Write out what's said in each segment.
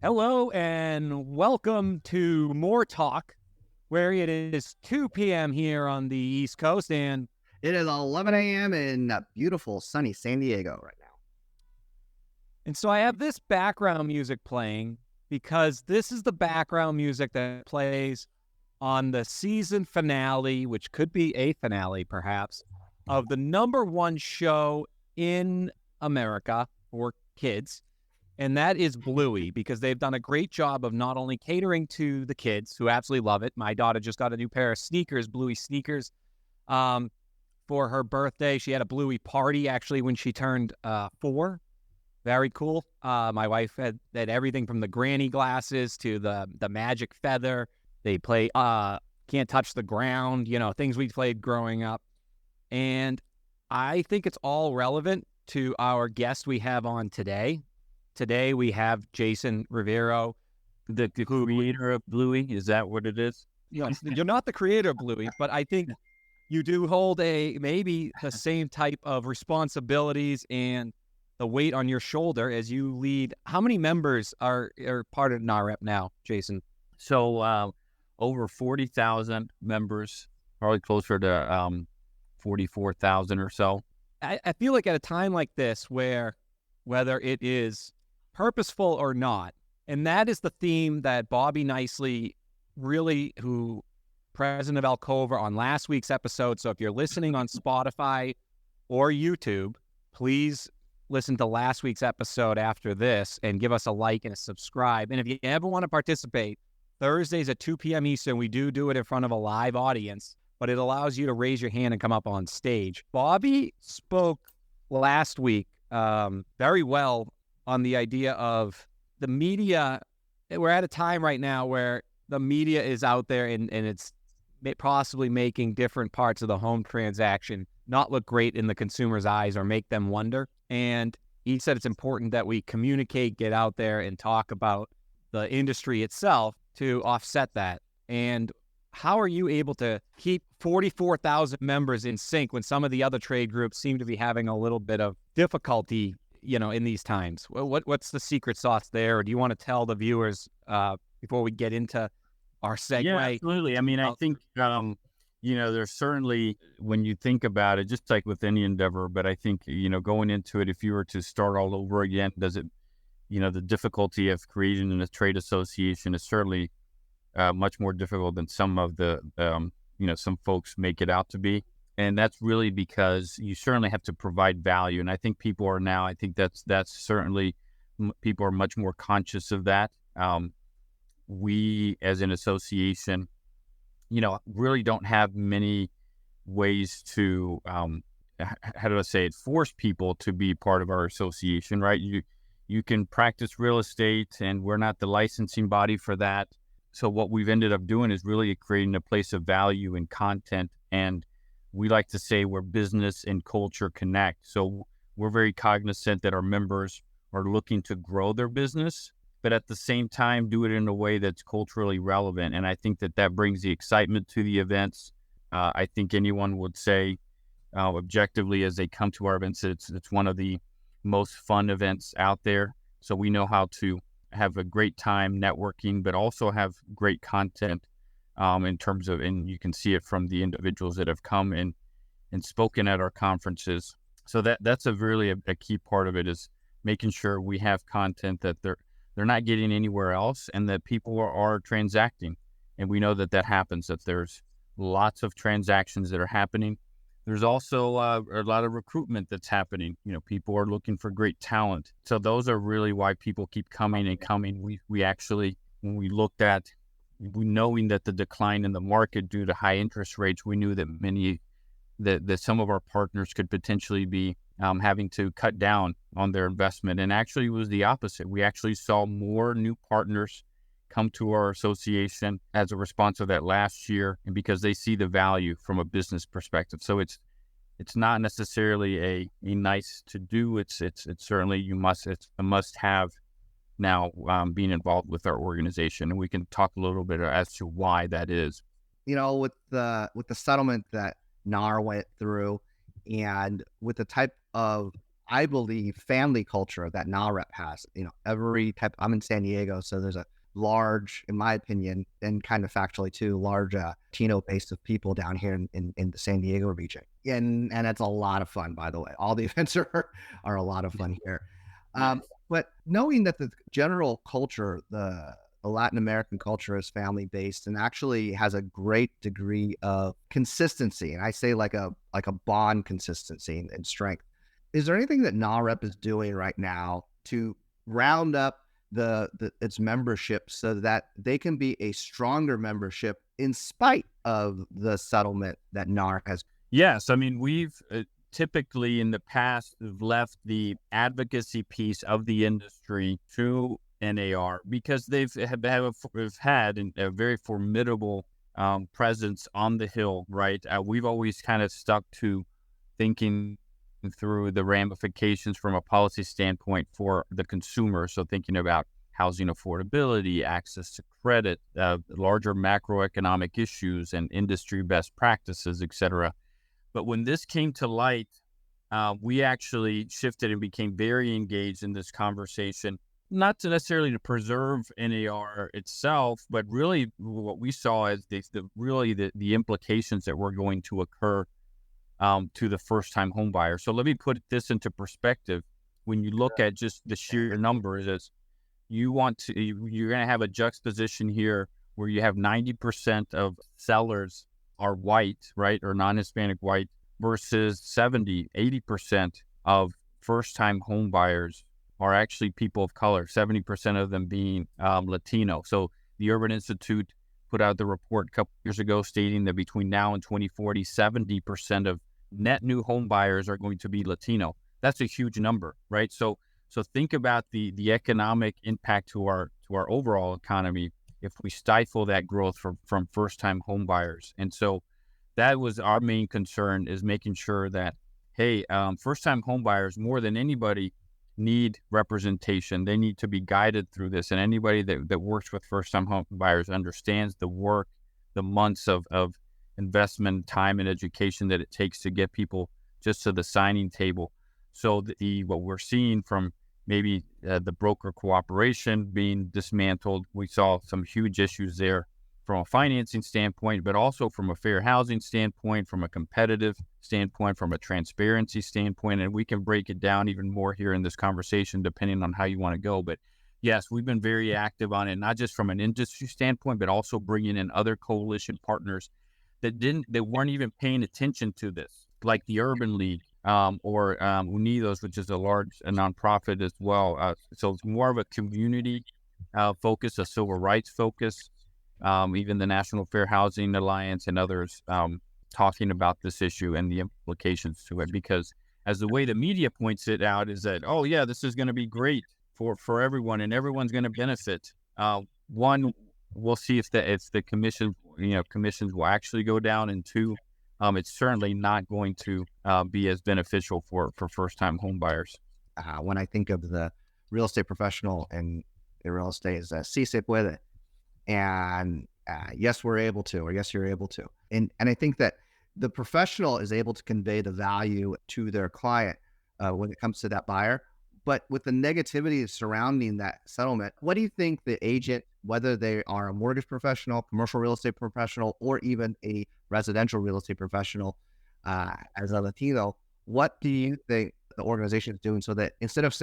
Hello and welcome to MoreTalk, where it is 2 p.m. here on the East Coast, and It is 11 a.m. in beautiful sunny San Diego right now. so I have this background music playing because this is the background music that plays on the season finale, which could be a finale perhaps, of the number one show in America for kids. And that is Bluey, because they've done a great job of not only catering to the kids who absolutely love it. My daughter just got a new pair of sneakers, Bluey sneakers, for her birthday. She had a Bluey party actually when she turned 4. Very cool. My wife had everything from the granny glasses to the magic feather. They play Can't Touch the Ground, things we played growing up. And I think it's all relevant to our guest we have on today. Today we have Jason Riveiro, the creator of Bluey. Is that what it is? You're not the creator of Bluey, but I think you do hold maybe the same type of responsibilities and the weight on your shoulder as you lead. How many members are part of NAHREP now, Jason? So over 40,000 members, probably closer to 44,000 or so. I feel like at a time like this, where whether it is purposeful or not, and that is the theme that Bobby Nicely who president of Alcova on last week's episode. So if you're listening on Spotify or YouTube, please listen to last week's episode after this and give us a like and a subscribe. And if you ever want to participate, Thursdays at 2 p.m. Eastern, we do it in front of a live audience, but it allows you to raise your hand and come up on stage. Bobby spoke last week very well on the idea of the media. We're at a time right now where the media is out there and it's possibly making different parts of the home transaction not look great in the consumer's eyes or make them wonder. And he said it's important that we communicate, get out there and talk about the industry itself to offset that. And how are you able to keep 44,000 members in sync when some of the other trade groups seem to be having a little bit of difficulty, in these times? What's the secret sauce there? Or do you want to tell the viewers before we get into our segue? Yeah, absolutely. I mean, I think, there's certainly, when you think about it, just like with any endeavor, but I think, going into it, if you were to start all over again, the difficulty of creating a trade association is certainly much more difficult than some of the, some folks make it out to be. And that's really because you certainly have to provide value. And I think people are now, that's certainly, people are much more conscious of that. We, as an association, really don't have many ways to, how do I say it, force people to be part of our association, right? You can practice real estate, and we're not the licensing body for that. So what we've ended up doing is really creating a place of value and content. And we like to say where business and culture connect. So we're very cognizant that our members are looking to grow their business, but at the same time, do it in a way that's culturally relevant. And I think that brings the excitement to the events. I think anyone would say objectively, as they come to our events, it's one of the most fun events out there. So we know how to have a great time networking, but also have great content in terms of, and you can see it from the individuals that have come and spoken at our conferences. So that's really a key part of it, is making sure we have content that they're not getting anywhere else, and that people are transacting. And we know that happens, that there's lots of transactions that are happening. There's also a lot of recruitment that's happening. People are looking for great talent. So those are really why people keep coming and coming. We actually, when we looked at, knowing that the decline in the market due to high interest rates, we knew that some of our partners could potentially be having to cut down on their investment. And actually it was the opposite. We actually saw more new partners come to our association as a response of that last year, and because they see the value from a business perspective. So it's not necessarily a nice to do. It's certainly it's a must have now, being involved with our organization. And we can talk a little bit as to why that is. With the settlement that NAR went through, and with the type of I believe, family culture that NAHREP has. Every type. I'm in San Diego, so there's a large, in my opinion, and kind of factually too, large Latino base of people down here in the San Diego region, and it's a lot of fun. By the way, all the events are a lot of fun here. But knowing that the general culture, the Latin American culture, is family based and actually has a great degree of consistency, and I say like a bond consistency and strength. Is there anything that NAHREP is doing right now to round up its membership so that they can be a stronger membership in spite of the settlement that NAHREP has? Yes, I mean, we've typically in the past have left the advocacy piece of the industry to NAR because they've had a very formidable presence on the Hill, right? We've always kind of stuck to thinking through the ramifications from a policy standpoint for the consumer. So thinking about housing affordability, access to credit, larger macroeconomic issues and industry best practices, et cetera. But when this came to light, we actually shifted and became very engaged in this conversation, not to necessarily to preserve NAR itself, but really what we saw as the implications that were going to occur to the first-time home buyer. So let me put this into perspective. When you look at just the sheer numbers, you're going to have a juxtaposition here where you have 90% of sellers are white, right, or non-Hispanic white, versus 80% of first-time home buyers are actually people of color, 70% of them being Latino. So the Urban Institute put out the report a couple years ago stating that between now and 2040, 70% of net new home buyers are going to be Latino. That's a huge number, right? So think about the economic impact to our overall economy if we stifle that growth from first-time home buyers. And so that was our main concern, is making sure that, hey, first-time home buyers, more than anybody, need representation. They need to be guided through this. And anybody that works with first-time home buyers understands the work, the months of investment, time, and education that it takes to get people just to the signing table. So what we're seeing from maybe the broker cooperation being dismantled, we saw some huge issues there from a financing standpoint, but also from a fair housing standpoint, from a competitive standpoint, from a transparency standpoint, and we can break it down even more here in this conversation depending on how you want to go. But yes, we've been very active on it, not just from an industry standpoint, but also bringing in other coalition partners that weren't even paying attention to this, like the Urban League or Unidos, which is a nonprofit as well. So it's more of a community focus, a civil rights focus. Even the National Fair Housing Alliance and others talking about this issue and the implications to it. Because as the way the media points it out is that, oh yeah, this is going to be great for everyone and everyone's going to benefit. One, we'll see if the commissions will actually go down, and two, it's certainly not going to be as beneficial for first-time home buyers. When I think of the real estate professional and the real estate is sí se puede. And yes, we're able to, or yes, you're able to. And I think that the professional is able to convey the value to their client when it comes to that buyer. But with the negativity surrounding that settlement, what do you think the agent, whether they are a mortgage professional, commercial real estate professional, or even a residential real estate professional as a Latino, what do you think the organization is doing so that instead of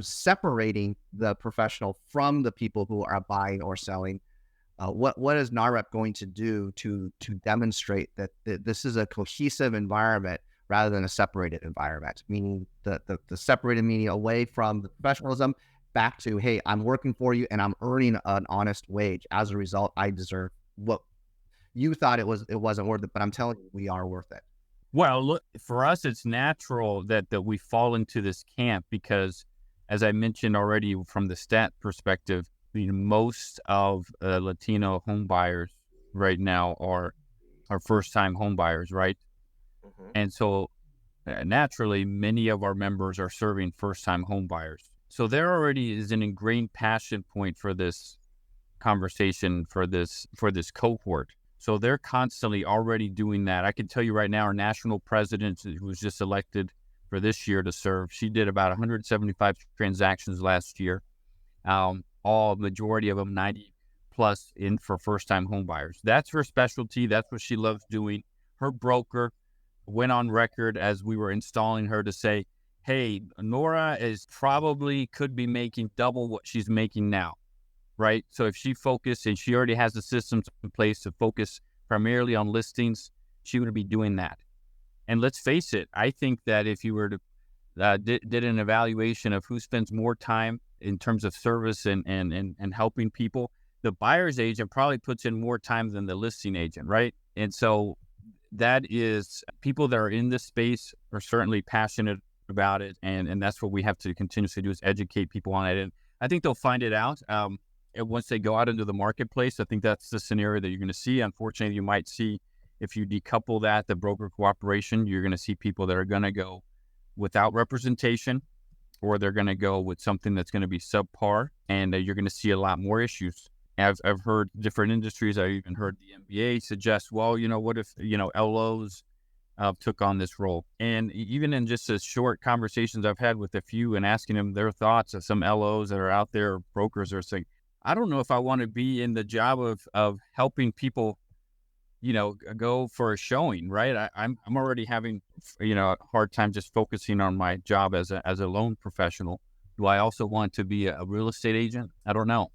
separating the professional from the people who are buying or selling, what is NAHREP going to do to demonstrate that this is a cohesive environment rather than a separated environment, meaning the separated meaning away from the professionalism back to, hey, I'm working for you and I'm earning an honest wage. As a result, I deserve what you thought it wasn't worth it, but I'm telling you, we are worth it. Well, look, for us, it's natural that we fall into this camp because, as I mentioned already, from the stat perspective, most of Latino home buyers right now are first-time home buyers, right? Mm-hmm. And so naturally, many of our members are serving first-time home buyers. So there already is an ingrained passion point for this conversation, for this cohort. So they're constantly already doing that. I can tell you right now, our national president, who was just elected for this year to serve. She did about 175 transactions last year. Majority of them 90 plus in for first-time home buyers. That's her specialty. That's what she loves doing. Her broker went on record as we were installing her to say, hey, Nora is probably could be making double what she's making now, right? So if she focused, and she already has the systems in place to focus primarily on listings, she would be doing that. And let's face it, I think that if you were to did an evaluation of who spends more time in terms of service and helping people, the buyer's agent probably puts in more time than the listing agent, right? And so that is, people that are in this space are certainly passionate about it, and that's what we have to continuously do, is educate people on it. And I think they'll find it out once they go out into the marketplace. I think that's the scenario that you're going to see. Unfortunately, you might see, if you decouple that, the broker cooperation, you're going to see people that are going to go without representation, or they're going to go with something that's going to be subpar, and you're going to see a lot more issues. I've heard different industries. I even heard the MBA suggest, well, what if, LOs took on this role? And even in just as short conversations I've had with a few and asking them their thoughts of some LOs that are out there, brokers are saying, I don't know if I want to be in the job of helping people, go for a showing, right? I'm already having, a hard time just focusing on my job as a loan professional. Do I also want to be a real estate agent? I don't know.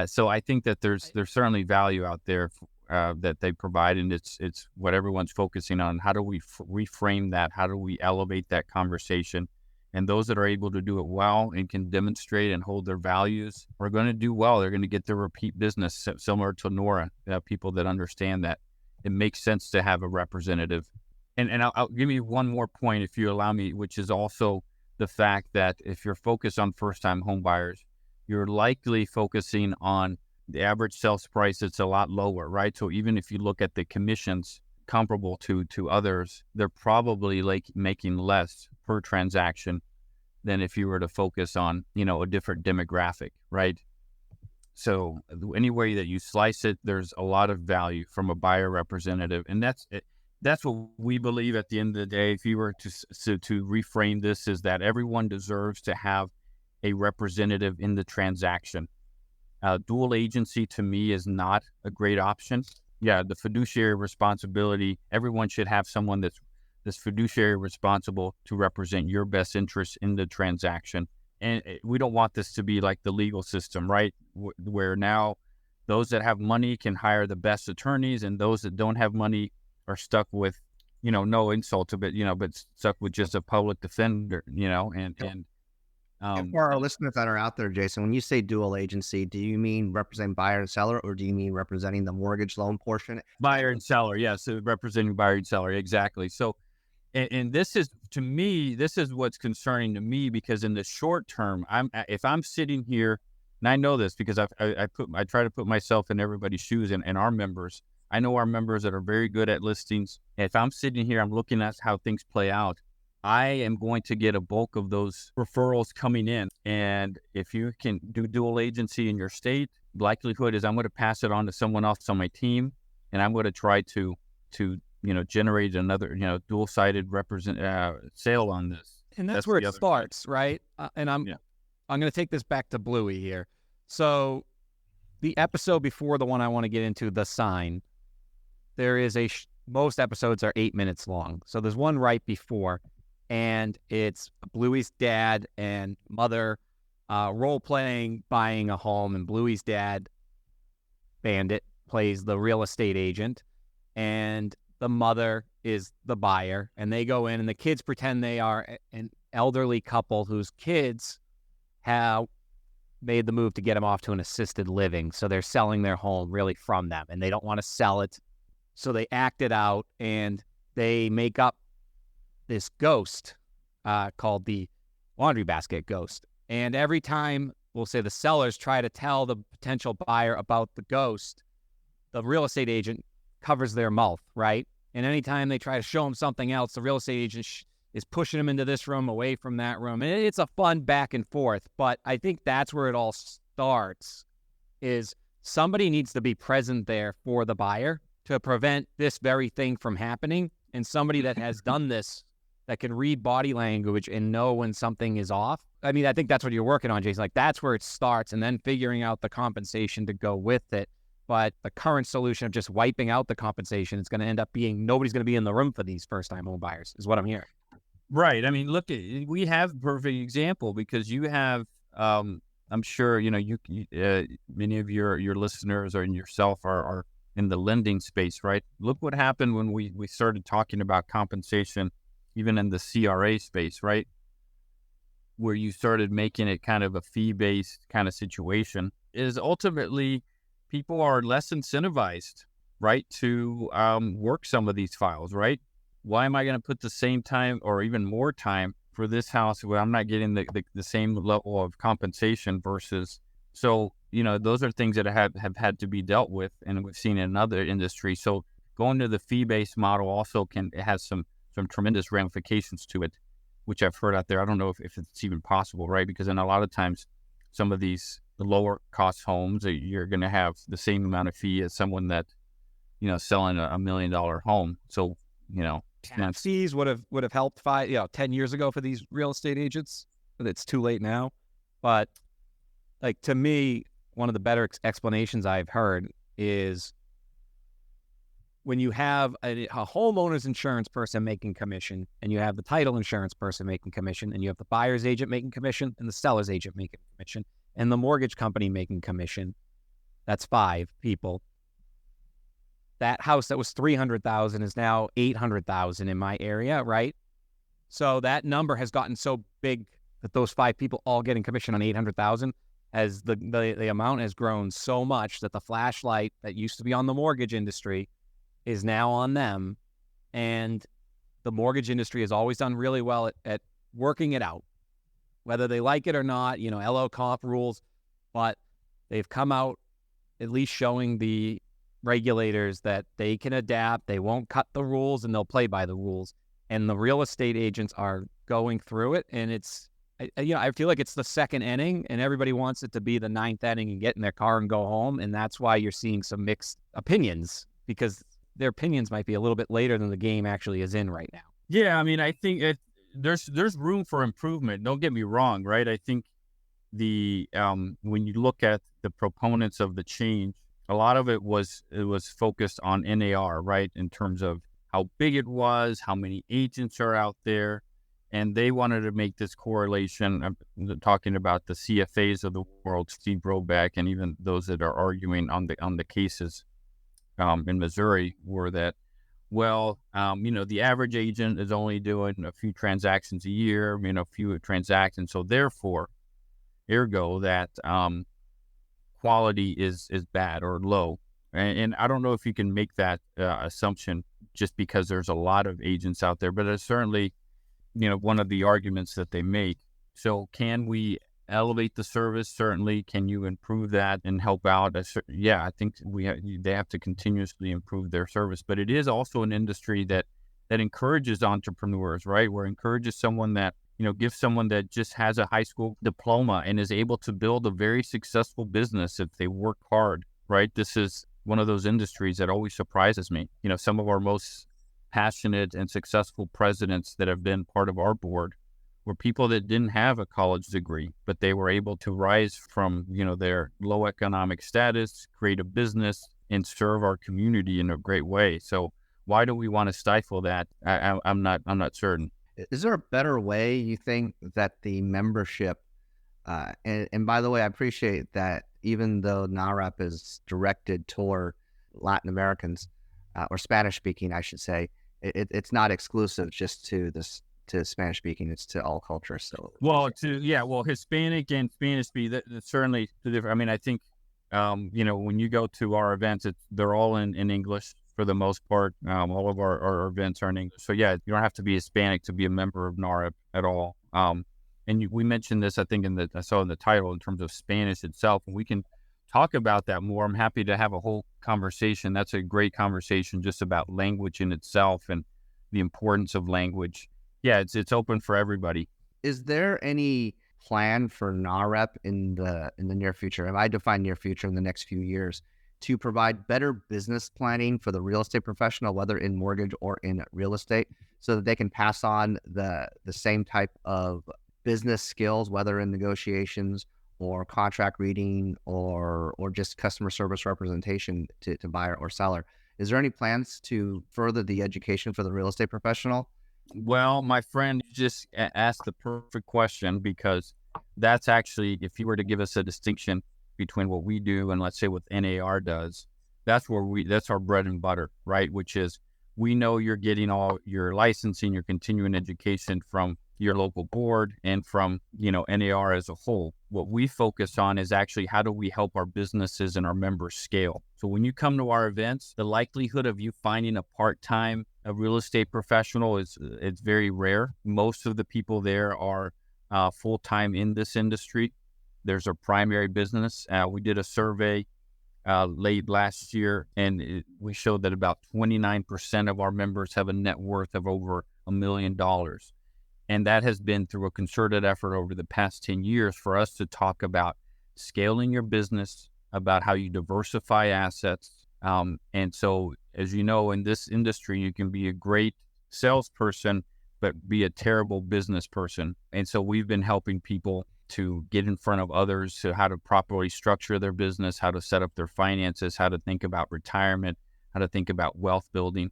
So I think that there's certainly value out there that they provide, and it's what everyone's focusing on. How do we reframe that? How do we elevate that conversation? And those that are able to do it well and can demonstrate and hold their values are going to do well. They're going to get their repeat business, similar to Nora. People that understand that it makes sense to have a representative. And I'll give you one more point, if you allow me, which is also the fact that if you're focused on first-time home buyers, you're likely focusing on the average sales price. It's a lot lower, right? So even if you look at the commissions comparable to others, they're probably like making less per transaction than if you were to focus on, a different demographic, right? So any way that you slice it, there's a lot of value from a buyer representative. And that's what we believe at the end of the day. If you were to reframe this, is that everyone deserves to have a representative in the transaction. Dual agency to me is not a great option. Yeah, the fiduciary responsibility, everyone should have someone that's fiduciary responsible to represent your best interests in the transaction. And we don't want this to be like the legal system, right? Where now those that have money can hire the best attorneys, and those that don't have money are stuck with, no insult to it, but stuck with just a public defender, and for our listeners that are out there, Jason, when you say dual agency, do you mean representing buyer and seller, or do you mean representing the mortgage loan portion? Buyer and seller, yeah. So representing buyer and seller, exactly. So, and this is, to me, this is what's concerning to me, because in the short term, if I'm sitting here, and I know this because I try to put myself in everybody's shoes and our members. I know our members that are very good at listings. If I'm sitting here, I'm looking at how things play out, I am going to get a bulk of those referrals coming in. And if you can do dual agency in your state, likelihood is I'm going to pass it on to someone else on my team, and I'm going to try to generate another, dual-sided sale on this. And that's where it starts, right? And I'm going to take this back to Bluey here. So the episode before the one I want to get into, The Sign, there is most episodes are 8 minutes long. So there's one right before, and it's Bluey's dad and mother role-playing, buying a home, and Bluey's dad, Bandit, plays the real estate agent, and the mother is the buyer, and they go in, and the kids pretend they are an elderly couple whose kids have made the move to get them off to an assisted living, so they're selling their home really from them, and they don't want to sell it, so they act it out, and they make up this ghost called the laundry basket ghost. And every time, we'll say, the sellers try to tell the potential buyer about the ghost, the real estate agent covers their mouth, right? And anytime they try to show them something else, the real estate agent is pushing them into this room, away from that room. And it's a fun back and forth. But I think that's where it all starts, is somebody needs to be present there for the buyer to prevent this very thing from happening. And somebody that has done this that can read body language and know when something is off. I mean, I think that's what you're working on, Jason. Like, that's where it starts, and then figuring out the compensation to go with it. But the current solution of just wiping out the compensation is going to end up being nobody's going to be in the room for these first-time home buyers, is what I'm hearing. Right. I mean, look, we have a perfect example because you have, I'm sure, many of your listeners or yourself are in the lending space, right? Look what happened when we started talking about compensation, even in the CRA space, right? Where you started making it kind of a fee-based kind of situation, is ultimately people are less incentivized, right, to work some of these files, right? Why am I going to put the same time or even more time for this house where I'm not getting the same level of compensation versus? So, those are things that have had to be dealt with, and we've seen in other industries. So going to the fee-based model also it has some tremendous ramifications to it, which I've heard out there. I don't know if it's even possible, right? Because then a lot of times some of the lower cost homes, you're going to have the same amount of fee as someone that, selling a $1 million home. So, fees would have helped 10 years ago for these real estate agents. It's too late now. But like, to me, one of the better explanations I've heard is when you have a homeowner's insurance person making commission, and you have the title insurance person making commission, and you have the buyer's agent making commission, and the seller's agent making commission, and the mortgage company making commission, that's 5 people. That house that was $300,000 is now $800,000 in my area, right? So that number has gotten so big that those 5 people all getting commission on $800,000, as the amount has grown so much that the flashlight that used to be on the mortgage industry is now on them. And the mortgage industry has always done really well at working it out, whether they like it or not, LO comp rules, but they've come out at least showing the regulators that they can adapt, they won't cut the rules, and they'll play by the rules. And the real estate agents are going through it, and I feel like it's the second inning, and everybody wants it to be the 9th inning and get in their car and go home. And that's why you're seeing some mixed opinions, because their opinions might be a little bit later than the game actually is in right now. Yeah, I mean, I think there's room for improvement. Don't get me wrong, right? I think when you look at the proponents of the change, a lot of it was focused on NAR, right? In terms of how big it was, how many agents are out there, and they wanted to make this correlation. I'm talking about the CFAs of the world, Steve Brobeck, and even those that are arguing on the cases in Missouri, were that, the average agent is only doing a few transactions a year, a few transactions. So therefore, ergo, that quality is bad or low. And I don't know if you can make that assumption just because there's a lot of agents out there, but it's certainly, one of the arguments that they make. So can we elevate the service? Certainly. Can you improve that and help out? I think they have to continuously improve their service, but it is also an industry that encourages entrepreneurs, right? Where encourages someone that, gives someone that just has a high school diploma and is able to build a very successful business if they work hard, right? This is one of those industries that always surprises me. Some of our most passionate and successful presidents that have been part of our board were people that didn't have a college degree, but they were able to rise from, their low economic status, create a business, and serve our community in a great way. So why do we want to stifle that? I'm not certain. Is there a better way, you think, that the membership, and by the way, I appreciate that even though NAHREP is directed toward Latin Americans, or Spanish speaking, I should say, it's not exclusive just to Spanish speaking, it's to all cultures. So Hispanic and Spanish speaking, that's certainly the different. I mean, I think when you go to our events, they're all in English for the most part. All of our events are in English. So yeah, you don't have to be Hispanic to be a member of NAHREP at all. And we mentioned this, I think, I saw in the title in terms of Spanish itself, and we can talk about that more. I'm happy to have a whole conversation. That's a great conversation just about language in itself and the importance of language. Yeah, it's open for everybody. Is there any plan for NAHREP in the near future? And I define near future in the next few years, to provide better business planning for the real estate professional, whether in mortgage or in real estate, so that they can pass on the same type of business skills, whether in negotiations or contract reading or just customer service representation to buyer or seller. Is there any plans to further the education for the real estate professional? Well, my friend, you just asked the perfect question, because that's actually, if you were to give us a distinction between what we do and let's say what NAR does, that's our bread and butter, right? Which is, we know you're getting all your licensing, your continuing education from your local board and from, NAR as a whole. What we focus on is actually, how do we help our businesses and our members scale? So when you come to our events, the likelihood of you finding a part-time real estate professional it's very rare. Most of the people there are full-time in this industry. There's a primary business. We did a survey late last year, and we showed that about 29% of our members have a net worth of over $1 million. And that has been through a concerted effort over the past 10 years for us to talk about scaling your business, about how you diversify assets. And so, as you know, in this industry, you can be a great salesperson, but be a terrible business person. And so we've been helping people to get in front of others, to how to properly structure their business, how to set up their finances, how to think about retirement, how to think about wealth building.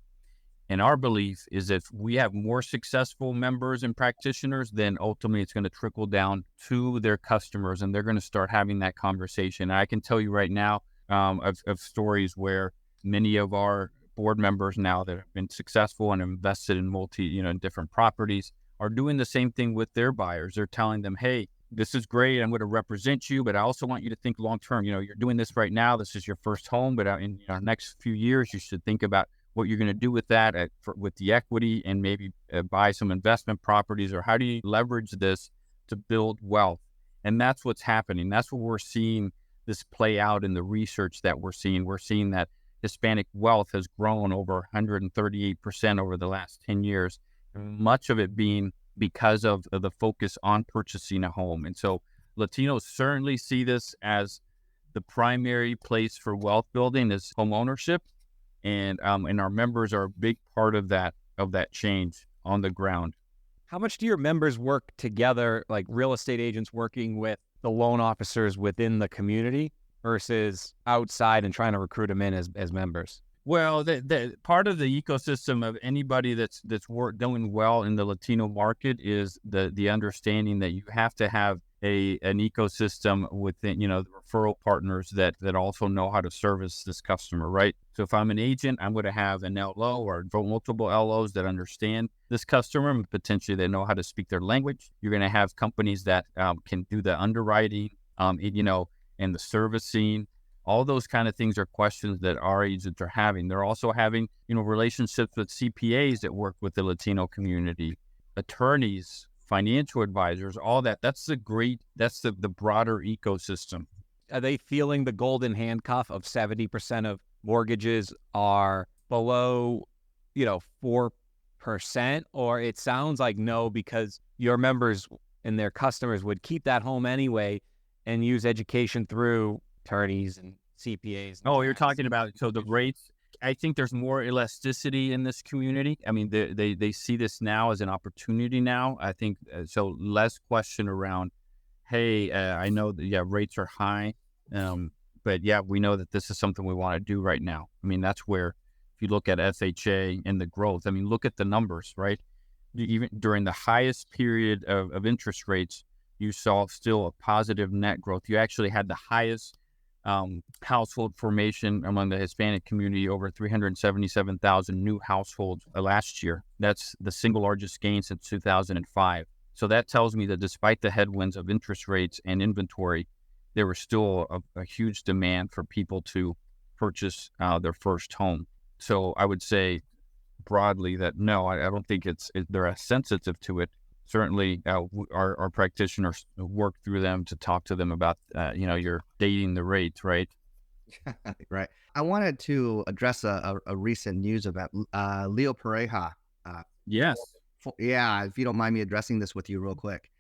And our belief is, if we have more successful members and practitioners, then ultimately it's going to trickle down to their customers, and they're going to start having that conversation. And I can tell you right now of stories where many of our board members now that have been successful and invested in in different properties are doing the same thing with their buyers. They're telling them, hey, this is great, I'm going to represent you, but I also want you to think long-term. You're doing this right now. This is your first home, but in the next few years, you should think about what you're going to do with that with the equity, and maybe buy some investment properties, or how do you leverage this to build wealth? And that's what's happening. That's what we're seeing this play out in the research that we're seeing. We're seeing that Hispanic wealth has grown over 138% over the last 10 years, much of it being because of the focus on purchasing a home. And so Latinos certainly see this as the primary place for wealth building is home ownership. And our members are a big part of that change on the ground. How much do your members work together, like real estate agents working with the loan officers within the community versus outside and trying to recruit them in as members? Well, the part of the ecosystem of anybody that's doing well in the Latino market is the understanding that you have to have an ecosystem within, the referral partners that also know how to service this customer, right? So if I'm an agent, I'm going to have an LO or multiple LOs that understand this customer, and potentially they know how to speak their language. You're going to have companies that can do the underwriting, and the servicing. All those kind of things are questions that our agents are having. They're also having, relationships with CPAs that work with the Latino community, attorneys, financial advisors, all that. That's the broader ecosystem. Are they feeling the golden handcuff of 70% of mortgages are below, 4%? Or it sounds like no, because your members and their customers would keep that home anyway and use education through attorneys and CPAs. Oh, you're talking about, so the rates. I think there's more elasticity in this community. I mean, they see this now as an opportunity now. I think so. Less question around, hey, I know that rates are high, but we know that this is something we want to do right now. I mean, that's where, if you look at FHA and the growth, I mean, look at the numbers, right? Even during the highest period of interest rates, you saw still a positive net growth. You actually had the highest household formation among the Hispanic community, over 377,000 new households last year. That's the single largest gain since 2005. So that tells me that despite the headwinds of interest rates and inventory, there was still a huge demand for people to purchase their first home. So I would say broadly that no, I don't think they're as sensitive to it. Certainly, our practitioners work through them to talk to them about, you're dating the rates, right? Right. I wanted to address a recent news about Leo Pareja. Yes. If you don't mind me addressing this with you real quick.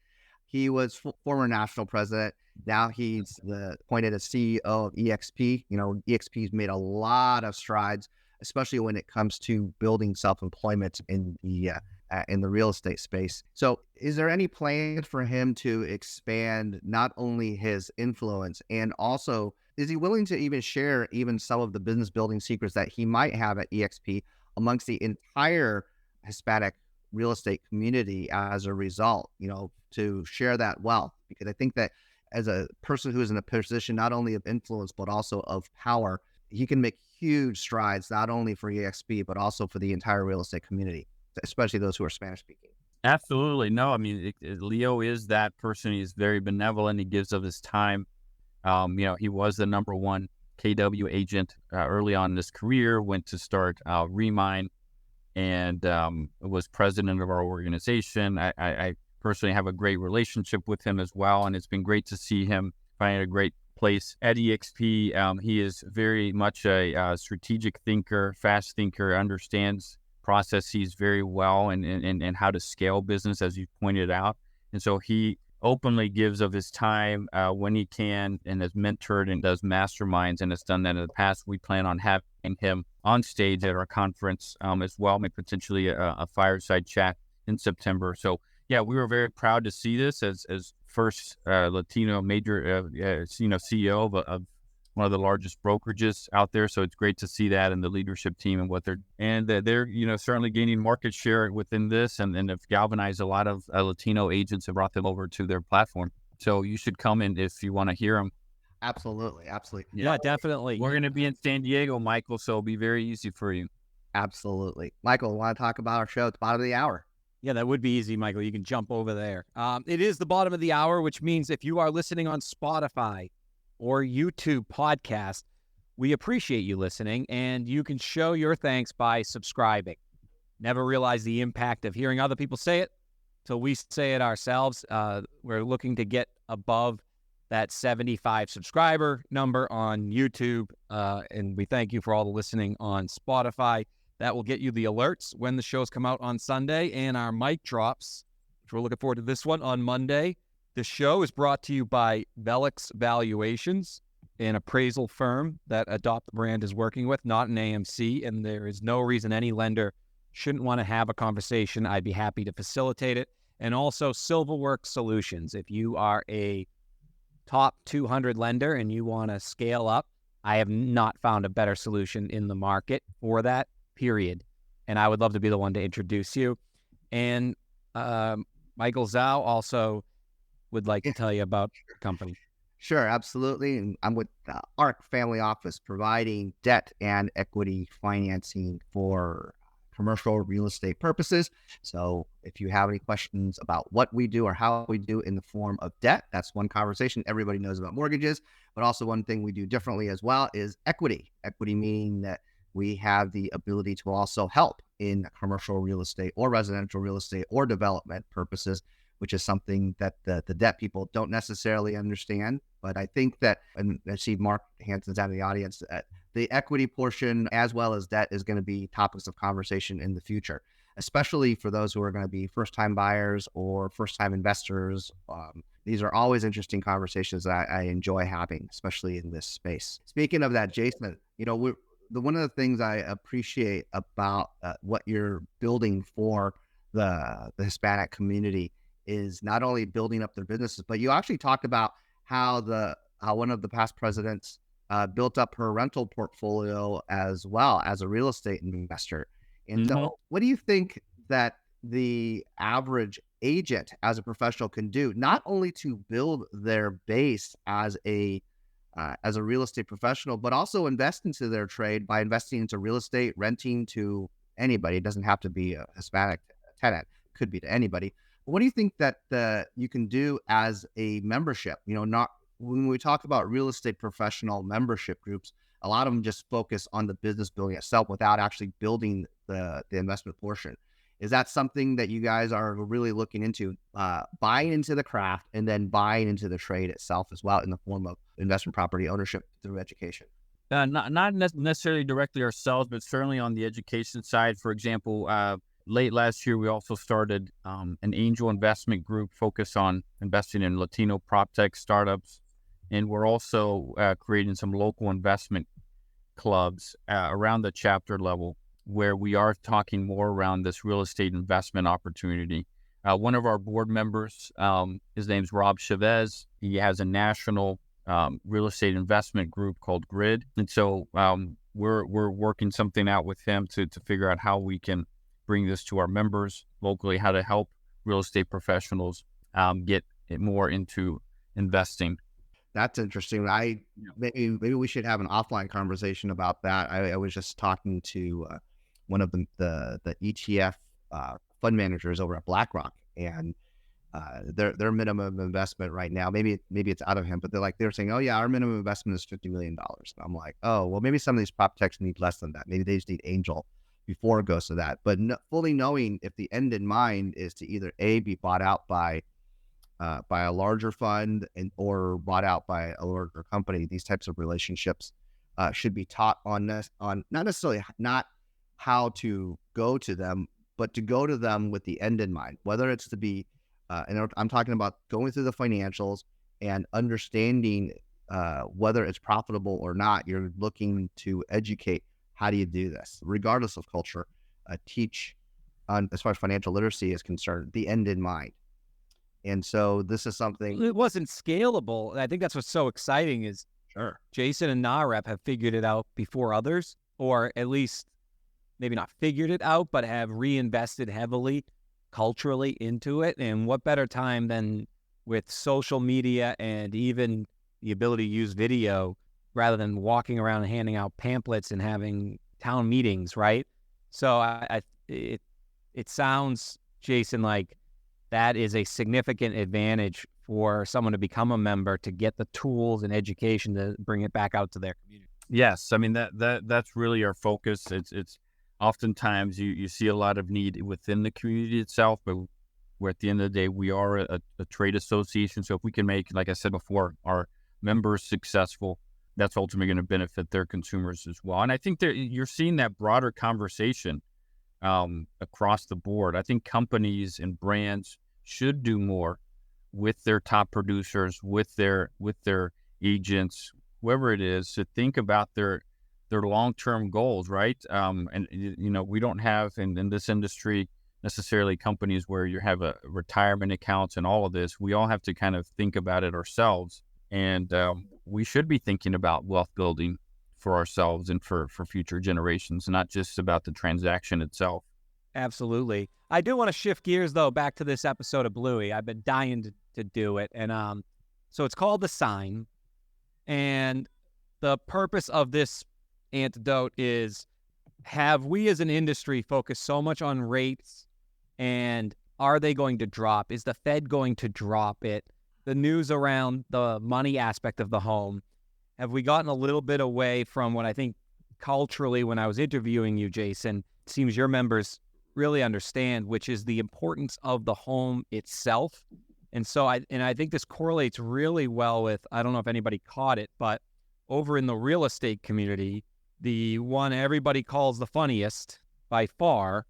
He was former national president. Now he's appointed as CEO of EXP. EXP's made a lot of strides, especially when it comes to building self-employment in the in the real estate space. So is there any plan for him to expand not only his influence, and also is he willing to even share even some of the business building secrets that he might have at EXP amongst the entire Hispanic real estate community as a result, to share that wealth? Because I think that as a person who is in a position not only of influence, but also of power, he can make huge strides, not only for EXP, but also for the entire real estate community, especially those who are Spanish speaking. Absolutely. No, I mean, Leo is that person. He's very benevolent. He gives of his time. He was the number one KW agent early on in his career, went to start Remine, and was president of our organization. I personally have a great relationship with him as well, and it's been great to see him find a great place at EXP. He is very much a strategic thinker, fast thinker, understands processes very well and how to scale business, as you pointed out. And so he openly gives of his time when he can, and has mentored and does masterminds and has done that in the past. We plan on having him on stage at our conference as well, maybe potentially a fireside chat in September. So yeah, we were very proud to see this as first Latino major CEO of one of the largest brokerages out there. So it's great to see that, and the leadership team and what they're certainly gaining market share within this, and have galvanized a lot of Latino agents and brought them over to their platform. So you should come in if you want to hear them. Absolutely. Yeah, definitely. We're going to be in San Diego, Michael, so it'll be very easy for you. Absolutely. Michael, want to talk about our show at the bottom of the hour? Yeah, that would be easy, Michael. You can jump over there. It is the bottom of the hour, which means if you are listening on Spotify or YouTube podcast, we appreciate you listening, and you can show your thanks by subscribing. Never realize the impact of hearing other people say it till we say it ourselves. We're looking to get above that 75 subscriber number on YouTube, and we thank you for all the listening on Spotify. That will get you the alerts when the shows come out on Sunday, and our mic drops, which we're looking forward to this one on Monday. The show is brought to you by Velix Valuations, an appraisal firm that Adopt the Brand is working with, not an AMC, and there is no reason any lender shouldn't want to have a conversation. I'd be happy to facilitate it. And also Silverworks Solutions. If you are a top 200 lender and you want to scale up, I have not found a better solution in the market for that, period. And I would love to be the one to introduce you. And Michael Zhao also would like to tell you about the company. Sure, absolutely. And I'm with the ARC Family Office, providing debt and equity financing for commercial real estate purposes. So if you have any questions about what we do or how we do in the form of debt, that's one conversation. Everybody knows about mortgages, but also one thing we do differently as well is equity. Equity meaning that we have the ability to also help in commercial real estate or residential real estate or development purposes, which is something that the debt people don't necessarily understand. But I think that, and I see Mark Hanson's out of the audience, the equity portion as well as debt is going to be topics of conversation in the future, especially for those who are going to be first-time buyers or first-time investors. These are always interesting conversations that I enjoy having, especially in this space. Speaking of that, Jason, one of the things I appreciate about what you're building for the Hispanic community is not only building up their businesses, but you actually talked about how one of the past presidents built up her rental portfolio as well as a real estate investor. And so what do you think that the average agent as a professional can do, not only to build their base as a real estate professional, but also invest into their trade by investing into real estate, renting to anybody? It doesn't have to be a Hispanic tenant, it could be to anybody. What do you think that you can do as a membership? Not when we talk about real estate professional membership groups, a lot of them just focus on the business building itself without actually building the investment portion. Is that something that you guys are really looking into, buying into the craft and then buying into the trade itself as well in the form of investment property ownership through education? Not necessarily directly ourselves, but certainly on the education side. For example, late last year, we also started an angel investment group focused on investing in Latino prop tech startups. And we're also creating some local investment clubs around the chapter level where we are talking more around this real estate investment opportunity. One of our board members, his name's Rob Chavez. He has a national real estate investment group called Grid. And so we're working something out with him to figure out how we can bring this to our members locally, how to help real estate professionals get it more into investing. That's interesting. Maybe we should have an offline conversation about that. I was just talking to one of the ETF fund managers over at BlackRock, and their minimum investment right now, maybe it's out of him, but they're saying, oh yeah, our minimum investment is $50 million. And I'm like, oh, well, maybe some of these prop techs need less than that. Maybe they just need angel before it goes to that. But fully knowing if the end in mind is to either be bought out by a larger fund or bought out by a larger company, these types of relationships should be taught on not necessarily not how to go to them, but to go to them with the end in mind, whether it's to be, and I'm talking about going through the financials and understanding whether it's profitable or not. You're looking to educate. How do you do this? Regardless of culture, teach on, as far as financial literacy is concerned, the end in mind. And so this is something. It wasn't scalable. I think that's what's so exciting is Sure. Jason and NAHREP have figured it out before others, or at least maybe not figured it out, but have reinvested heavily culturally into it. And what better time than with social media and even the ability to use video rather than walking around and handing out pamphlets and having town meetings, right? So it sounds, Jason, like that is a significant advantage for someone to become a member, to get the tools and education to bring it back out to their community. Yes, I mean that's really our focus. It's oftentimes you see a lot of need within the community itself, but we're, at the end of the day, we are a trade association. So if we can make, like I said before, our members successful, that's ultimately going to benefit their consumers as well. And I think that you're seeing that broader conversation across the board. I think companies and brands should do more with their top producers, with their agents, whoever it is, to think about their long-term goals, right? And we don't have in this industry necessarily companies where you have a retirement accounts and all of this. We all have to kind of think about it ourselves, and we should be thinking about wealth building for ourselves and for future generations, not just about the transaction itself. Absolutely. I do want to shift gears, though, back to this episode of Bluey. I've been dying to do it. And so it's called The Sign. And the purpose of this antidote is, have we as an industry focused so much on rates, and are they going to drop? Is the Fed going to drop it? The news around the money aspect of the home. Have we gotten a little bit away from what I think culturally, when I was interviewing you, Jason, it seems your members really understand, which is the importance of the home itself. And so I think this correlates really well with, I don't know if anybody caught it, but over in the real estate community, the one everybody calls the funniest by far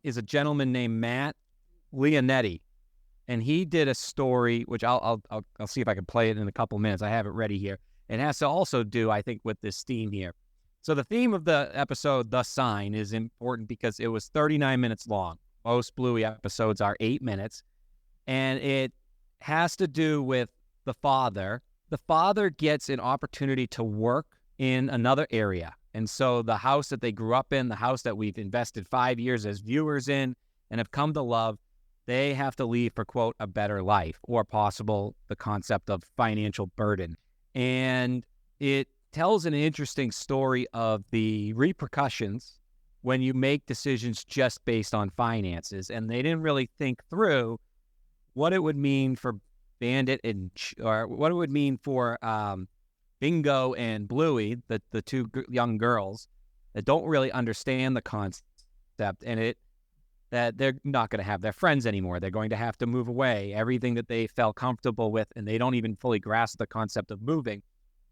is a gentleman named Matt Leonetti. And he did a story, which I'll see if I can play it in a couple minutes. I have it ready here. It has to also do, I think, with this theme here. So the theme of the episode, The Sign, is important because it was 39 minutes long. Most Bluey episodes are 8 minutes. And it has to do with the father. The father gets an opportunity to work in another area. And so the house that they grew up in, the house that we've invested 5 years as viewers in and have come to love, they have to leave for, quote, a better life, or possible the concept of financial burden. And it tells an interesting story of the repercussions when you make decisions just based on finances. And they didn't really think through what it would mean for Bandit or what it would mean for Bingo and Bluey, the two young girls that don't really understand the concept, and that they're not going to have their friends anymore. They're going to have to move away, everything that they felt comfortable with, and they don't even fully grasp the concept of moving.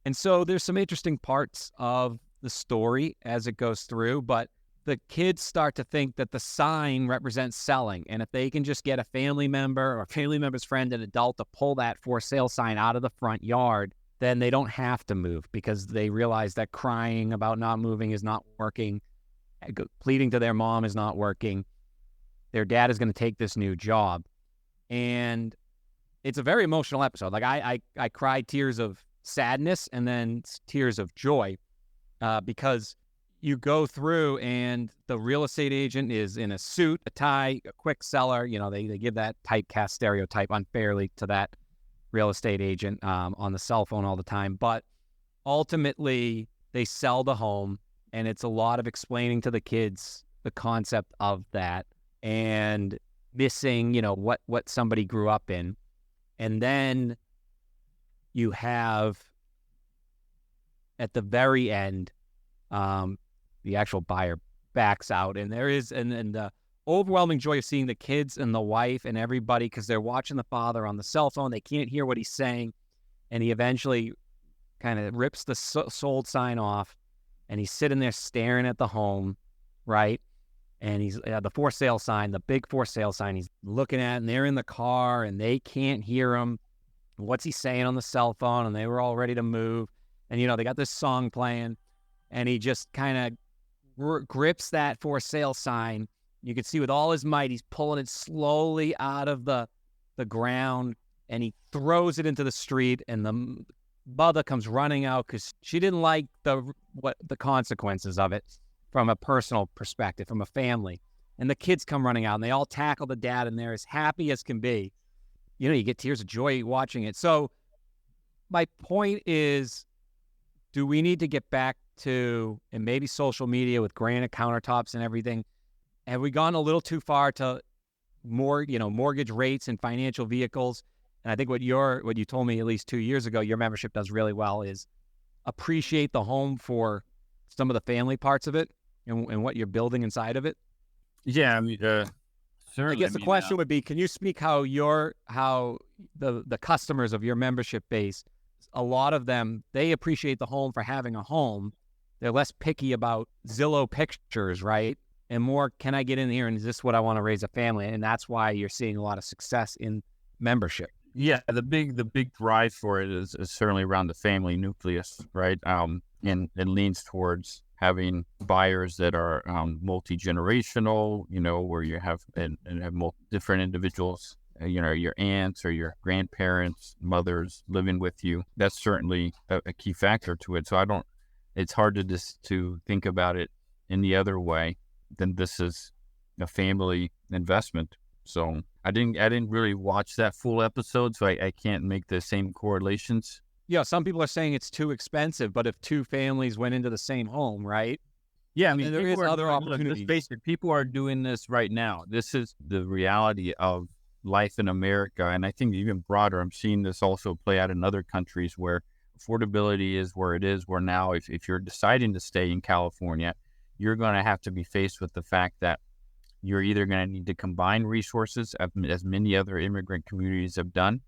And so there's some interesting parts of the story as it goes through, but the kids start to think that the sign represents selling. And if they can just get a family member or a family member's friend, an adult, to pull that for sale sign out of the front yard, then they don't have to move, because they realize that crying about not moving is not working. pleading to their mom is not working. Their dad is going to take this new job. And it's a very emotional episode. Like I cried tears of sadness and then tears of joy because you go through and the real estate agent is in a suit, a tie, a quick seller. You know, they give that typecast stereotype unfairly to that real estate agent on the cell phone all the time. But ultimately, they sell the home, and it's a lot of explaining to the kids the concept of that and missing, you know, what somebody grew up in. And then you have at the very end, the actual buyer backs out, and there is and the overwhelming joy of seeing the kids and the wife and everybody, because they're watching the father on the cell phone. They can't hear what he's saying, and he eventually kind of rips the sold sign off, and he's sitting there staring at the home, right? And he's the for sale sign, the big for sale sign, he's looking at, and they're in the car, and they can't hear him. What's he saying on the cell phone? And they were all ready to move, and you know they got this song playing, and he just kind of grips that for sale sign. You can see with all his might, he's pulling it slowly out of the ground, and he throws it into the street. And the mother comes running out because she didn't like the consequences of it from a personal perspective, from a family. And the kids come running out, and they all tackle the dad, and they're as happy as can be. You know, you get tears of joy watching it. So my point is, do we need to get back to, and maybe social media with granite countertops and everything, have we gone a little too far to mortgage rates and financial vehicles? And I think what you told me at least 2 years ago, your membership does really well, is appreciate the home for some of the family parts of it and what you're building inside of it. Yeah, I mean, certainly. I guess the question would be, can you speak how the customers of your membership base, a lot of them, they appreciate the home for having a home. They're less picky about Zillow pictures, right? And more, can I get in here and is this what I want to raise a family? And that's why you're seeing a lot of success in membership. Yeah, the big drive for it is certainly around the family nucleus, right? And it leans towards having buyers that are multi-generational, you know, where you have different individuals, you know, your aunts or your grandparents, mothers living with you. That's certainly a key factor to it. So it's hard to think about it in the other way than this is a family investment. So I didn't really watch that full episode, so I can't make the same correlations. Yeah, some people are saying it's too expensive, but if two families went into the same home, right? Yeah, I mean, there is other opportunities. Let's face it, people are doing this right now. This is the reality of life in America, and I think even broader. I'm seeing this also play out in other countries where affordability is where it is, where now if you're deciding to stay in California, you're going to have to be faced with the fact that you're either going to need to combine resources, as many other immigrant communities have done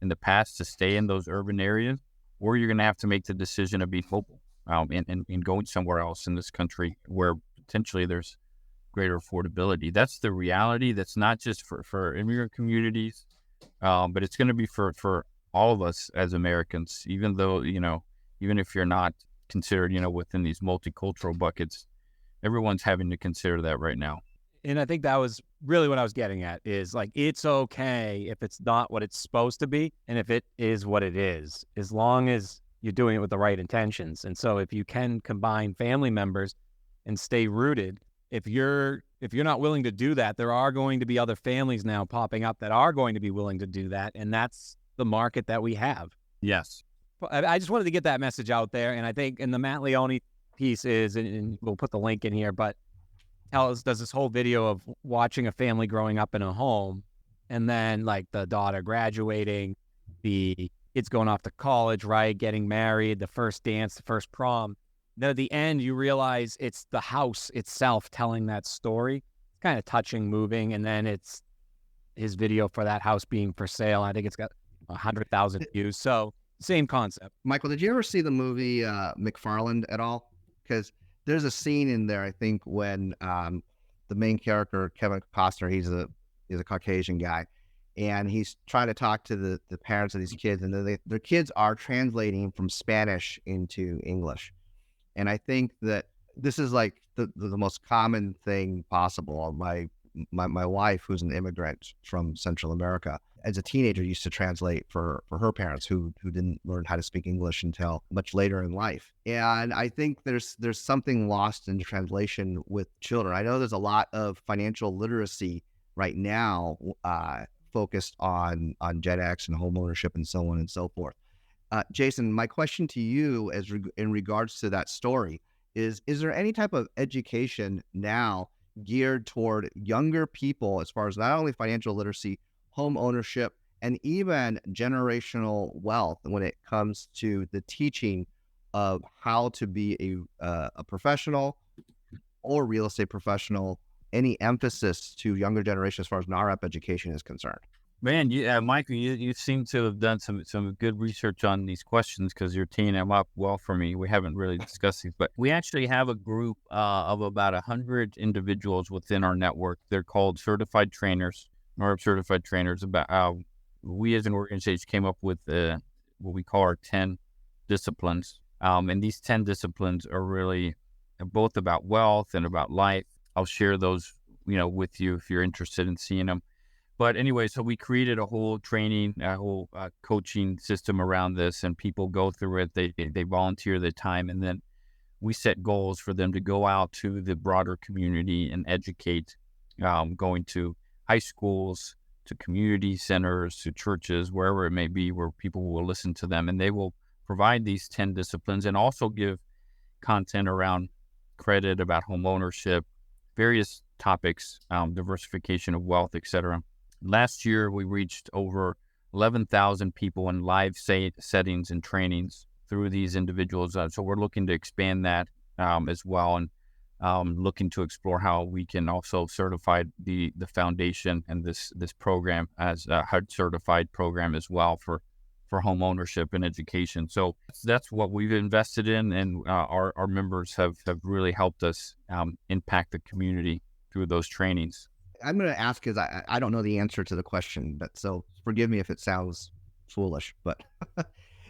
in the past, to stay in those urban areas, or you're going to have to make the decision of being mobile and going somewhere else in this country where potentially there's greater affordability. That's the reality. That's not just for immigrant communities, but it's going to be for all of us as Americans, even though, you know, even if you're not considered, you know, within these multicultural buckets, everyone's having to consider that right now. And I think that was really what I was getting at, is like, it's okay if it's not what it's supposed to be, and if it is what it is, as long as you're doing it with the right intentions. And so if you can combine family members and stay rooted, if you're not willing to do that, there are going to be other families now popping up that are going to be willing to do that. And that's the market that we have. Yes. I just wanted to get that message out there. And I think in the Matt Leone piece is, and we'll put the link in here, but does this whole video of watching a family growing up in a home, and then like the daughter graduating, the kids going off to college, right, getting married, the first dance, the first prom. Then at the end, you realize it's the house itself telling that story. It's kind of touching, moving, and then it's his video for that house being for sale. I think it's got 100,000 views. So same concept. Michael, did you ever see the movie McFarland at all? Because there's a scene in there, I think, when the main character, Kevin Costner, he's a Caucasian guy, and he's trying to talk to the parents of these kids, and their kids are translating from Spanish into English. And I think that this is like the most common thing possible. My wife, who's an immigrant from Central America, as a teenager used to translate for her parents who didn't learn how to speak English until much later in life. And I think there's something lost in the translation with children. I know there's a lot of financial literacy right now focused on Gen X and home ownership and so on and so forth. Jason, my question to you in regards to that story is there any type of education now geared toward younger people as far as not only financial literacy, home ownership, and even generational wealth when it comes to the teaching of how to be a professional or real estate professional? Any emphasis to younger generation as far as NAHREP education is concerned? Man, Michael, you seem to have done some good research on these questions because you're teeing them up well for me. We haven't really discussed these, but we actually have a group of about 100 individuals within our network. They're called certified trainers, NAHREP certified trainers. We as an organization came up with what we call our 10 disciplines. And these 10 disciplines are really both about wealth and about life. I'll share those, with you if you're interested in seeing them. But anyway, so we created a whole training, a whole coaching system around this, and people go through it. They volunteer their time, and then we set goals for them to go out to the broader community and educate, going to high schools, to community centers, to churches, wherever it may be, where people will listen to them, and they will provide these 10 disciplines and also give content around credit, about home ownership, various topics, diversification of wealth, etc. Last year, we reached over 11,000 people in live settings and trainings through these individuals. So we're looking to expand that as well, and looking to explore how we can also certify the foundation and this program as a HUD certified program as well for home ownership and education. So that's what we've invested in, and our members have really helped us impact the community through those trainings. I'm going to ask because I don't know the answer to the question, but so forgive me if it sounds foolish, but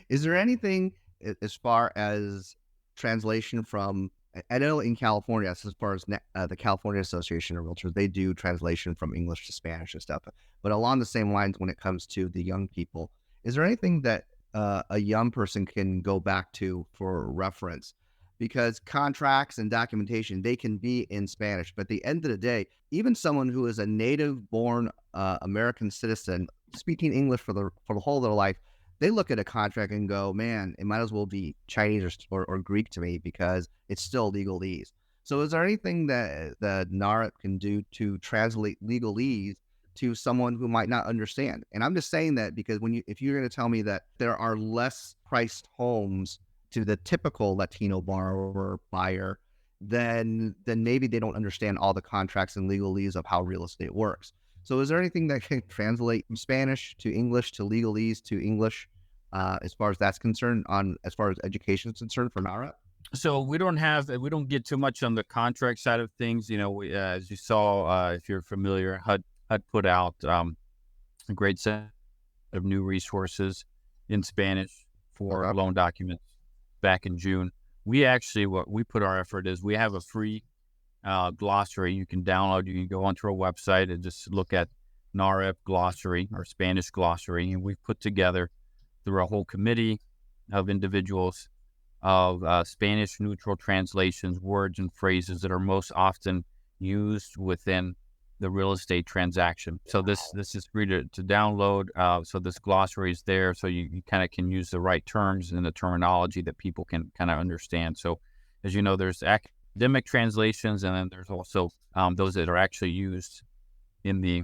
is there anything as far as translation from, I know in California, as far as the California Association of Realtors, they do translation from English to Spanish and stuff, but along the same lines when it comes to the young people, is there anything that a young person can go back to for reference? Because contracts and documentation, they can be in Spanish, but at the end of the day, even someone who is a native-born American citizen speaking English for the whole of their life, they look at a contract and go, man, it might as well be Chinese or Greek to me because it's still legalese. So is there anything that NAHREP can do to translate legalese to someone who might not understand? And I'm just saying that because if you're going to tell me that there are less priced homes to the typical Latino borrower buyer, then maybe they don't understand all the contracts and legalese of how real estate works. So is there anything that can translate from Spanish to English to legalese to English as far as that's concerned, as far as education is concerned for NAHREP? So we don't get too much on the contract side of things. We, as you saw, if you're familiar, HUD put out a great set of new resources in Spanish for loan documents back in June. What we put our effort is we have a free glossary you can download. You can go onto our website and just look at NAHREP glossary or Spanish glossary, and we've put together through a whole committee of individuals of Spanish neutral translations, words and phrases that are most often used within the real estate transaction. So this is free to download. So this glossary is there, so you kind of can use the right terms and the terminology that people can kind of understand. So as you know, there's academic translations, and then there's also those that are actually used in the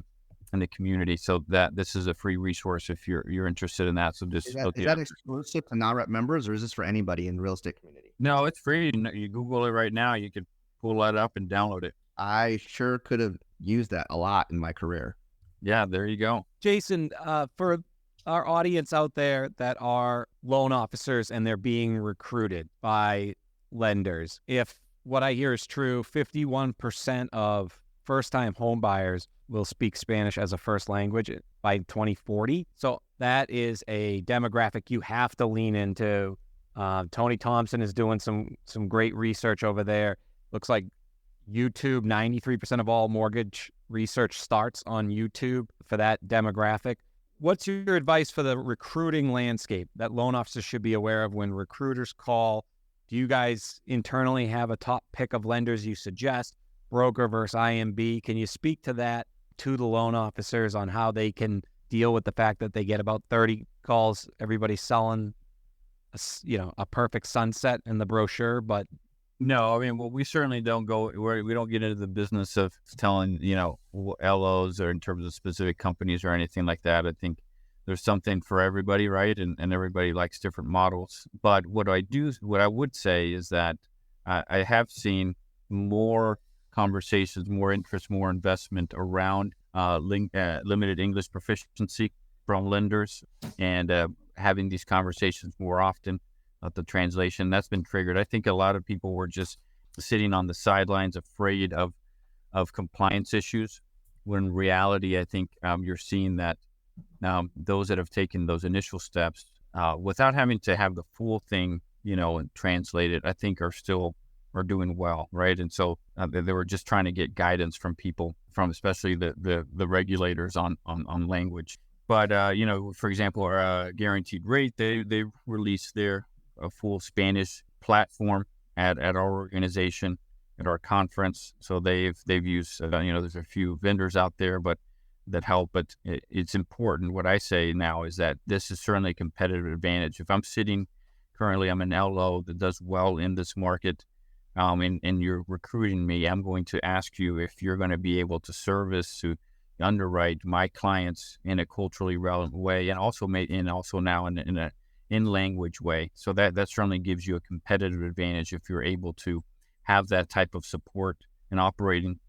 community. So that this is a free resource if you're interested in that. So just is that exclusive to NAHREP members, or is this for anybody in the real estate community? No, it's free. You Google it right now. You could pull that up and download it. I sure could have used that a lot in my career. Yeah, there you go. Jason, for our audience out there that are loan officers and they're being recruited by lenders, if what I hear is true, 51% of first-time home buyers will speak Spanish as a first language by 2040. So that is a demographic you have to lean into. Tony Thompson is doing some great research over there. Looks like YouTube, 93% of all mortgage research starts on YouTube for that demographic. What's your advice for the recruiting landscape that loan officers should be aware of when recruiters call? Do you guys internally have a top pick of lenders you suggest, broker versus IMB? Can you speak to that to the loan officers on how they can deal with the fact that they get about 30 calls, everybody's selling a perfect sunset in the brochure, but no, I mean, well, we certainly don't we don't get into the business of telling, LOs or in terms of specific companies or anything like that. I think there's something for everybody, right? And everybody likes different models. But what I would say is that I have seen more conversations, more interest, more investment around limited English proficiency from lenders, and having these conversations more often. The translation that's been triggered. I think a lot of people were just sitting on the sidelines, afraid of compliance issues. When in reality, I think you're seeing that those that have taken those initial steps without having to have the full thing, and translated, I think are doing well, right? And so they were just trying to get guidance from people, from especially the regulators on language. But for example, our Guaranteed Rate, they released a full Spanish platform at our organization, at our conference. So they've used there's a few vendors out there that help, but it's important. What I say now is that this is certainly a competitive advantage. If I'm an LO that does well in this market, and you're recruiting me, I'm going to ask you if you're going to be able to underwrite my clients in a culturally relevant way, and also now in a in-language way. So that certainly gives you a competitive advantage if you're able to have that type of support and operating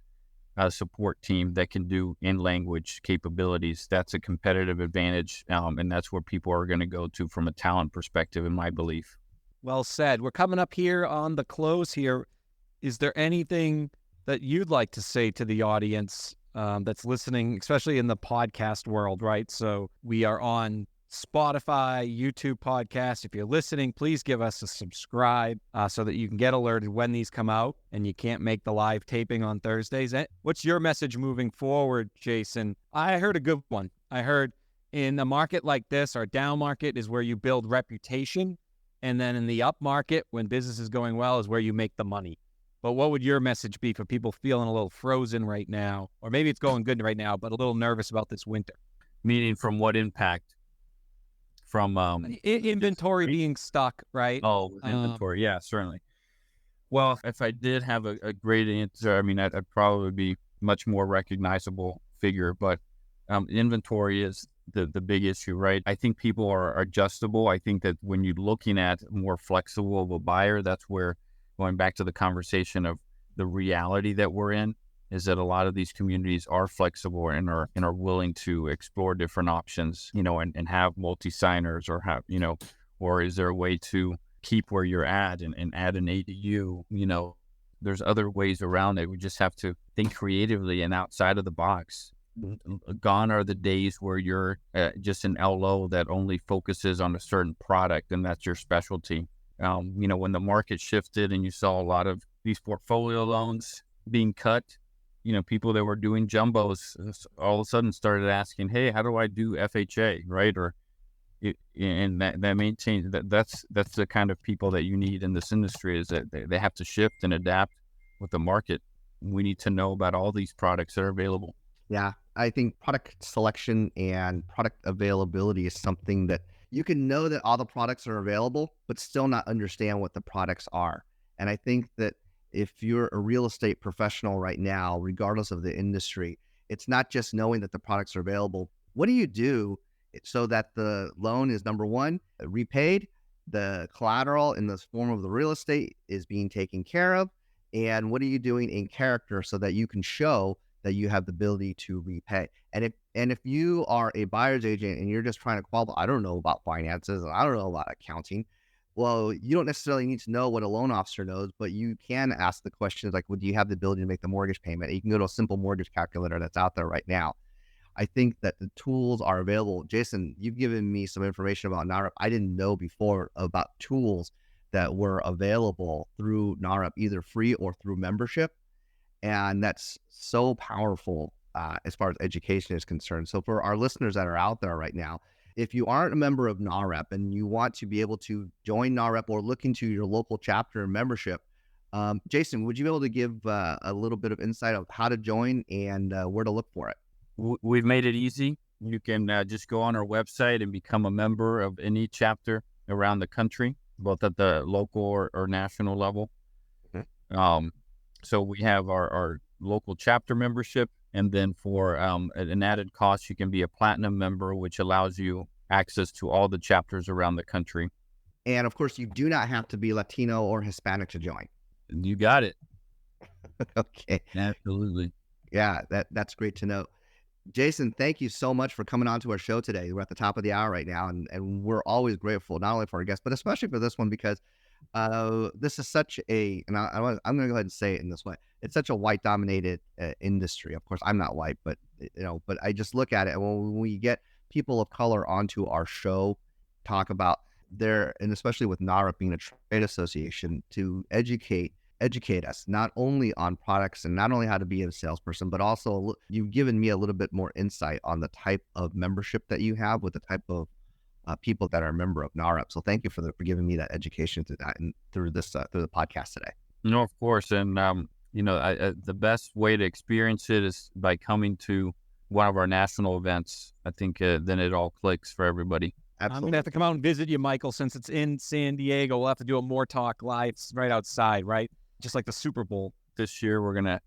support team that can do in-language capabilities. That's a competitive advantage, and that's where people are going to go to from a talent perspective, in my belief. Well said. We're coming up here on the close here. Is there anything that you'd like to say to the audience that's listening, especially in the podcast world, right? So we are on Spotify, YouTube podcast. If you're listening, please give us a subscribe so that you can get alerted when these come out and you can't make the live taping on Thursdays. What's your message moving forward, Jason? I heard a good one. I heard in a market like this, our down market is where you build reputation. And then in the up market, when business is going well, is where you make the money. But what would your message be for people feeling a little frozen right now? Or maybe it's going good right now, but a little nervous about this winter. Meaning from what impact? From inventory being stuck, right? Oh, inventory. Yeah, certainly. Well, if I did have a great answer, I mean, I'd probably be much more recognizable figure, but inventory is the big issue, right? I think people are adjustable. I think that when you're looking at more flexible of a buyer, that's where, going back to the conversation of the reality that we're in, is that a lot of these communities are flexible and are willing to explore different options, and have multi-signers, or have, or is there a way to keep where you're at and add an ADU? There's other ways around it. We just have to think creatively and outside of the box. Gone are the days where you're just an LO that only focuses on a certain product and that's your specialty. When the market shifted and you saw a lot of these portfolio loans being cut, people that were doing jumbos all of a sudden started asking, hey, how do I do FHA, right? And that maintains that's the kind of people that you need in this industry, is that they have to shift and adapt with the market. We need to know about all these products that are available. Yeah, I think product selection and product availability is something that you can know that all the products are available, but still not understand what the products are. And I think that if you're a real estate professional right now, regardless of the industry, it's not just knowing that the products are available. What do you do so that the loan is, number one, repaid, the collateral in the form of the real estate is being taken care of, and what are you doing in character so that you can show that you have the ability to repay? And if you are a buyer's agent and you're just trying to qualify, I don't know about finances and I don't know about accounting. Well, you don't necessarily need to know what a loan officer knows, but you can ask the questions like, well, do you have the ability to make the mortgage payment? You can go to a simple mortgage calculator that's out there right now. I think that the tools are available. Jason, you've given me some information about NAHREP I didn't know before about tools that were available through NAHREP, either free or through membership. And that's so powerful as far as education is concerned. So for our listeners that are out there right now, if you aren't a member of NAHREP and you want to be able to join NAHREP or look into your local chapter and membership, Jason, would you be able to give a little bit of insight of how to join and where to look for it? We've made it easy. You can just go on our website and become a member of any chapter around the country, both at the local or national level. Mm-hmm. So we have our local chapter membership, and then for an added cost, you can be a platinum member, which allows you access to all the chapters around the country. And of course, you do not have to be Latino or Hispanic to join. You got it. Okay. Absolutely. Yeah, that's great to know. Jason, thank you so much for coming on to our show today. We're at the top of the hour right now, and we're always grateful, not only for our guests, but especially for this one, because this is such a, and I'm going to go ahead and say it in this way. It's such a white-dominated industry. Of course, I'm not white, but but I just look at it, and when we get people of color onto our show, talk about and especially with NAHREP being a trade association, to educate us not only on products and not only how to be a salesperson, but also you've given me a little bit more insight on the type of membership that you have with the type of people that are a member of NAHREP. So thank you for giving me that education through that and through the podcast today. No, of course. And, the best way to experience it is by coming to one of our national events. I think then it all clicks for everybody. Absolutely. I'm going to have to come out and visit you, Michael, since it's in San Diego. We'll have to do a MoreTalk live right outside, right? Just like the Super Bowl. This year, we're going to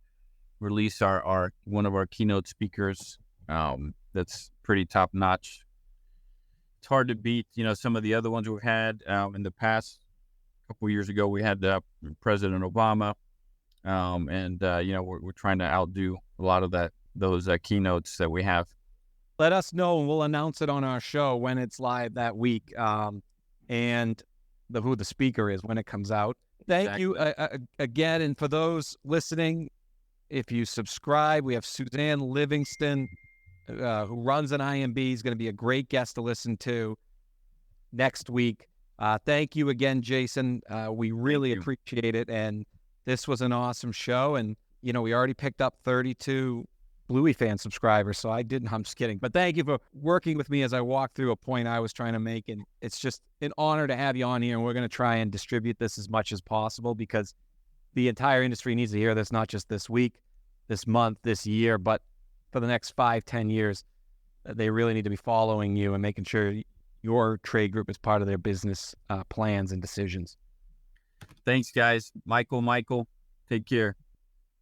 release our one of our keynote speakers that's pretty top notch. It's hard to beat, some of the other ones we've had in the past. A couple of years ago, we had President Obama, and we're trying to outdo a lot of those keynotes that we have. Let us know, and we'll announce it on our show when it's live that week, and who the speaker is when it comes out. Thank you again. And for those listening, if you subscribe, we have Suzanne Livingston, who runs an IMB, is going to be a great guest to listen to next week. Thank you again, Jason. We really appreciate it. And this was an awesome show. And, we already picked up 32 Bluey fan subscribers. So I'm just kidding. But thank you for working with me as I walked through a point I was trying to make. And it's just an honor to have you on here. And we're going to try and distribute this as much as possible, because the entire industry needs to hear this, not just this week, this month, this year, but for the next 5-10 years. They really need to be following you and making sure your trade group is part of their business plans and decisions. Thanks, guys. Michael, take care.